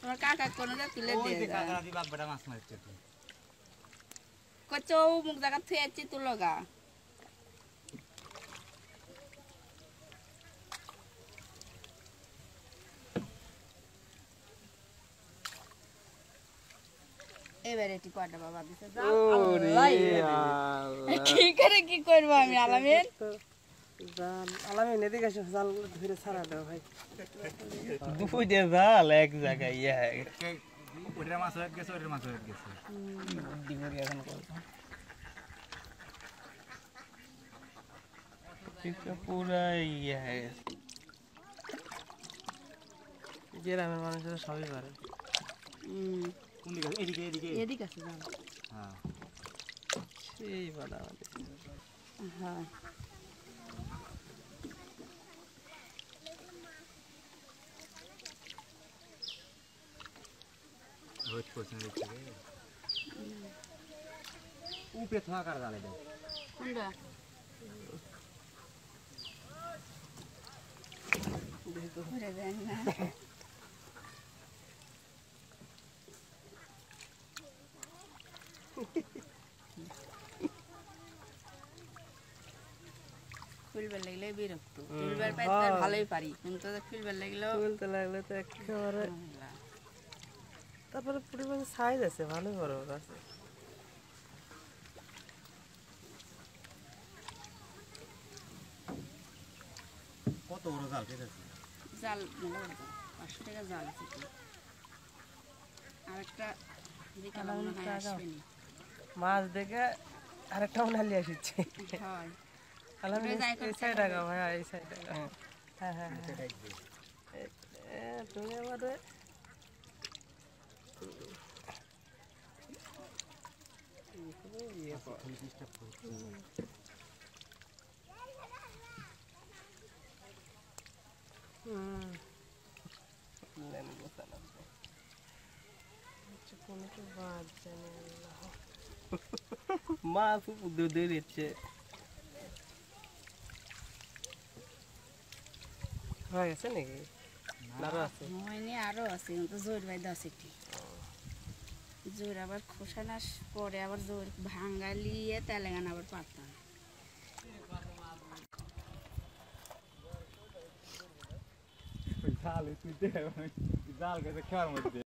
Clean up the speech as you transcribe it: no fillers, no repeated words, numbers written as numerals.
তোমার কাকা কোনো তুলে ওই দিয়ে যে কাকা দি বাপ বেটা মাছ মারছে তো কচো মুখ জায়গা থুয়ে আছি তুই লগা এবারে এটি কয়টা বাবা দিছে কি করে কি করবো আমি আলামিন জাল আলামিন এদিকে এসে জাল ধরে ছাড়া দাও ভাই দুইটা জাল এক জায়গায় ওটার মাছ হয়ে গেছে ওটার মাছ হয়ে গেছে এখন করবো পুরা গ্রামের মানুষেরা সবই পারে কোন দিকে এদিকে এদিকে এদিকে আছে জাল হ্যাঁ সেই বালা আমাদের হ্যাঁ রোজ করছেন দেখছি উপরে থাকা কার জালে দাও কোনটা ঘুরে দেন না ফুলবার লাগলে বিরক্ত ফুলবার পাইতে ভালোই পারি কিন্তু ফুলবার লাগলেও তুলতে লাগলে তো একেবারে তারপরে পরিমাণ সাইজ আছে ভালো বড় বড় আছে কত বড় জাল ঠিক আছে জাল 500 টাকা জাল আছে আর একটা বিকালে মনে হয় আসবেনি মাছ দেখে আরেকটা উনালি আসছে হয় আলহামদুলিল্লাহ এই সাইড আগা ভাই এই সাইড আগা হ্যাঁ হ্যাঁ তুমি আমাদের মাছ ধরেছে হয়ে গেছে নাকি আরো আছে হয়নি আরো আছে কিন্তু জোর বাইদা আছে কি জোর আবার খোসানাস পরে আবার জোর ভাঙ্গালিয়ে তেলেঙ্গানা আবার পাতাম জাল তুই জাল গেছে খেয়ার মধ্যে